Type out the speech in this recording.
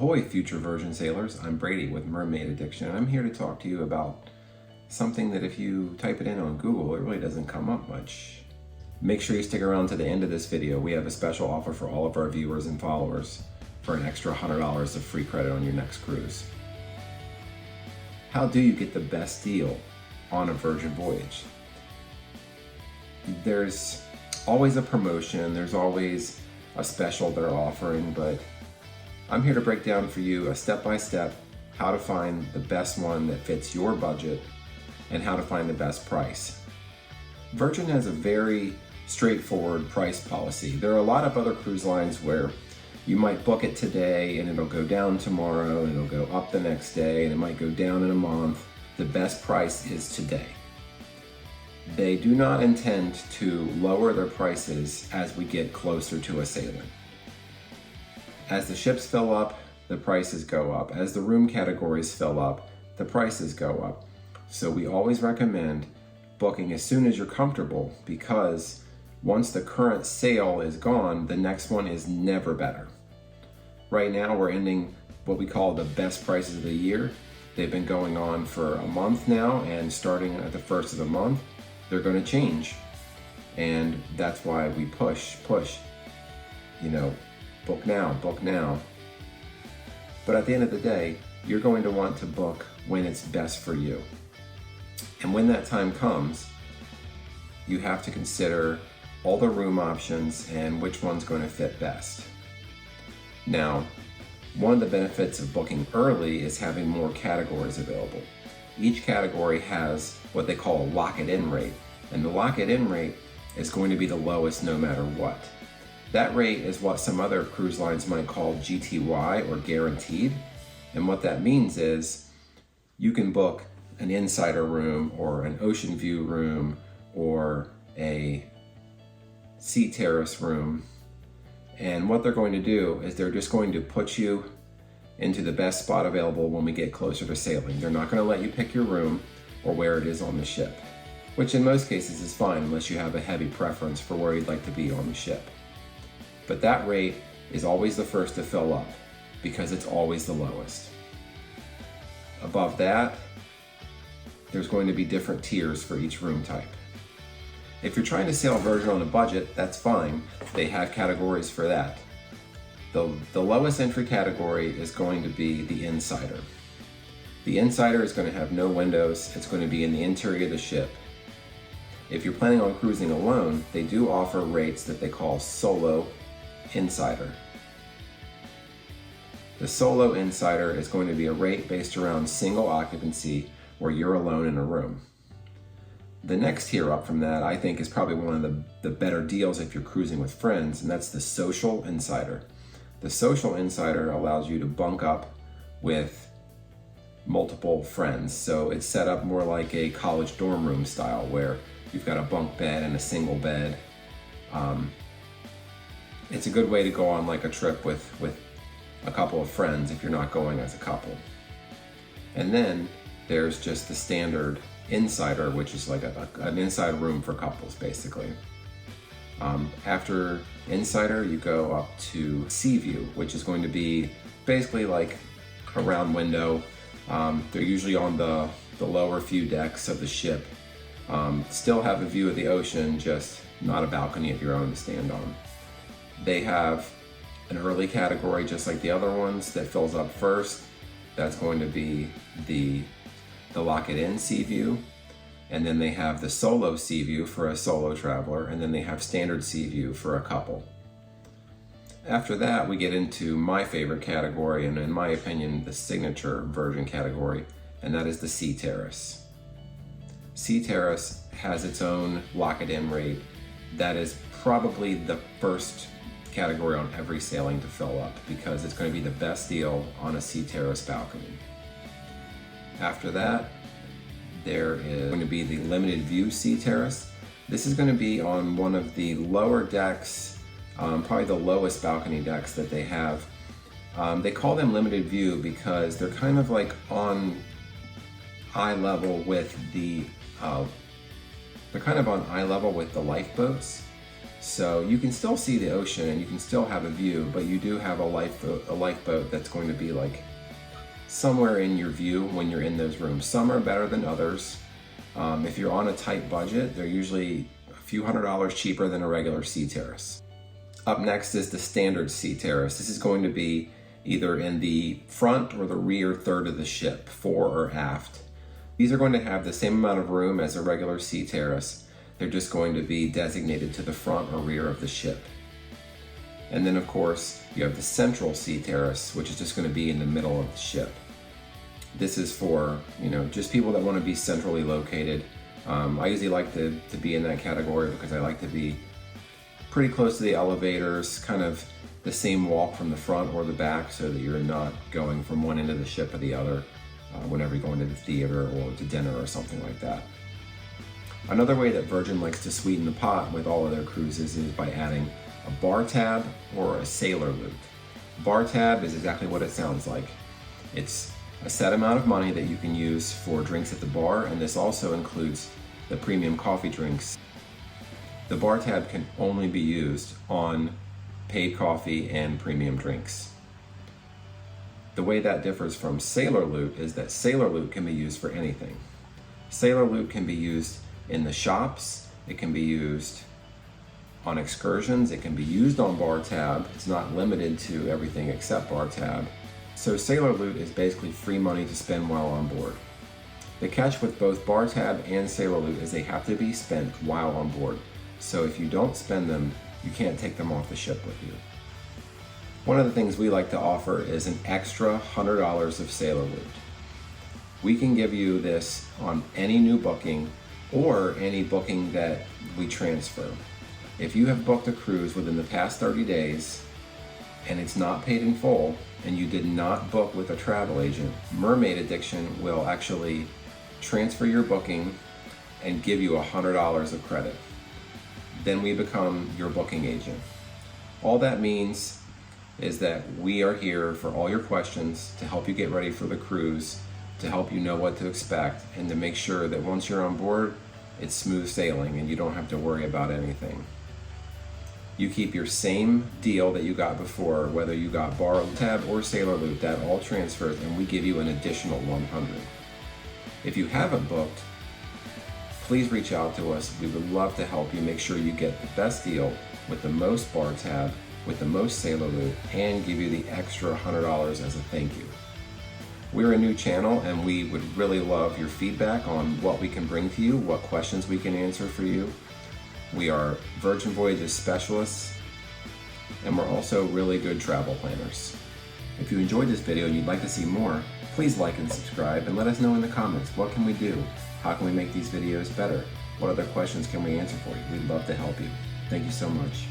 Ahoy, future Virgin sailors. I'm Brady with Mermaid Addiction, and I'm here to talk to you about something that if you type it in on Google, it really doesn't come up much. Make sure you stick around to the end of this video. We have a special offer for all of our viewers and followers for an extra $100 of free credit on your next cruise. How do you get the best deal on a Virgin Voyage? There's always a promotion, there's always a special they're offering, but I'm here to break down for you a step-by-step how to find the best one that fits your budget and how to find the best price. Virgin has a very straightforward price policy. There are a lot of other cruise lines where you might book it today and it'll go down tomorrow and it'll go up the next day and it might go down in a month. The best price is today. They do not intend to lower their prices as we get closer to a sailing. As the ships fill up, the prices go up. As the room categories fill up, the prices go up. So we always recommend booking as soon as you're comfortable, because once the current sale is gone, the next one is never better. Right now we're ending what we call the best prices of the year. They've been going on for a month now, and starting at the first of the month, they're going to change. And that's why we push, book now, book now. But at the end of the day, you're going to want to book when it's best for you. And when that time comes, you have to consider all the room options and which one's going to fit best. Now, one of the benefits of booking early is having more categories available. Each category has what they call a lock-it-in rate, and the lock-it-in rate is going to be the lowest no matter what. That rate is what some other cruise lines might call GTY, or guaranteed. And what that means is you can book an insider room or an ocean view room or a sea terrace room. And what they're going to do is they're just going to put you into the best spot available when we get closer to sailing. They're not going to let you pick your room or where it is on the ship, which in most cases is fine unless you have a heavy preference for where you'd like to be on the ship. But that rate is always the first to fill up because it's always the lowest. Above that, there's going to be different tiers for each room type. If you're trying to sail Virgin on a budget, that's fine. They have categories for that. The lowest entry category is going to be the Insider. The Insider is going to have no windows. It's going to be in the interior of the ship. If you're planning on cruising alone, they do offer rates that they call Solo Insider. The Solo Insider is going to be a rate based around single occupancy where you're alone in a room. The next tier up from that, I think, is probably one of the better deals if you're cruising with friends, and that's the Social Insider. The Social Insider allows you to bunk up with multiple friends. So it's set up more like a college dorm room style where you've got a bunk bed and a single bed. It's a good way to go on like a trip with a couple of friends if you're not going as a couple. And then there's just the standard Insider, which is like an inside room for couples, basically. After Insider, you go up to Sea View, which is going to be basically like a round window. They're usually on the lower few decks of the ship. Still have a view of the ocean, just not a balcony of your own to stand on. They have an early category, just like the other ones, that fills up first. That's going to be the lock-it-in Sea View. And then they have the Solo Sea View for a solo traveler, and then they have Standard Sea View for a couple. After that, we get into my favorite category, and in my opinion, the signature Virgin category, and that is the Sea Terrace. Sea Terrace has its own lock-it-in rate. That is probably the first category on every sailing to fill up because it's going to be the best deal on a Sea Terrace balcony. After that, there is going to be the Limited View Sea Terrace. This is going to be on one of the lower decks, probably the lowest balcony decks that they have. They call them Limited View because they're kind of like on eye level with the lifeboats. So you can still see the ocean and you can still have a view, but you do have a lifeboat that's going to be like somewhere in your view when you're in those rooms. Some are better than others. If you're on a tight budget, they're usually a few $100s cheaper than a regular sea terrace. Up next is the standard sea terrace. This is going to be either in the front or the rear third of the ship, fore or aft. These are going to have the same amount of room as a regular sea terrace. They're just going to be designated to the front or rear of the ship. And then of course, you have the central sea terrace, which is just going to be in the middle of the ship. This is for, just people that want to be centrally located. I usually like to be in that category because I like to be pretty close to the elevators, kind of the same walk from the front or the back, so that you're not going from one end of the ship to the other whenever you're going to the theater or to dinner or something like that. Another way that Virgin likes to sweeten the pot with all of their cruises is by adding a bar tab or a sailor loot. Bar tab is exactly what it sounds like. It's a set amount of money that you can use for drinks at the bar, and this also includes the premium coffee drinks. The bar tab can only be used on paid coffee and premium drinks. The way that differs from sailor loot is that sailor loot can be used for anything. Sailor loot can be used in the shops, it can be used on excursions, it can be used on bar tab. It's not limited to everything except bar tab. So sailor loot is basically free money to spend while on board. The catch with both bar tab and sailor loot is they have to be spent while on board. So if you don't spend them, you can't take them off the ship with you. One of the things we like to offer is an extra $100 of sailor loot. We can give you this on any new booking or any booking that we transfer. If you have booked a cruise within the past 30 days and it's not paid in full and you did not book with a travel agent, Mermaid Addiction will actually transfer your booking and give you $100 of credit. Then we become your booking agent. All that means is that we are here for all your questions, to help you get ready for the cruise, to help you know what to expect, and to make sure that once you're on board, it's smooth sailing and you don't have to worry about anything. You keep your same deal that you got before, whether you got bar tab or sailor loot, that all transfers, and we give you an additional $100. If you haven't booked, please reach out to us. We would love to help you make sure you get the best deal with the most bar tab, with the most sailor loot, and give you the extra $100 as a thank you. We're a new channel and we would really love your feedback on what we can bring to you, what questions we can answer for you. We are Virgin Voyages specialists, and we're also really good travel planners. If you enjoyed this video and you'd like to see more, please like and subscribe and let us know in the comments, what can we do? How can we make these videos better? What other questions can we answer for you? We'd love to help you. Thank you so much.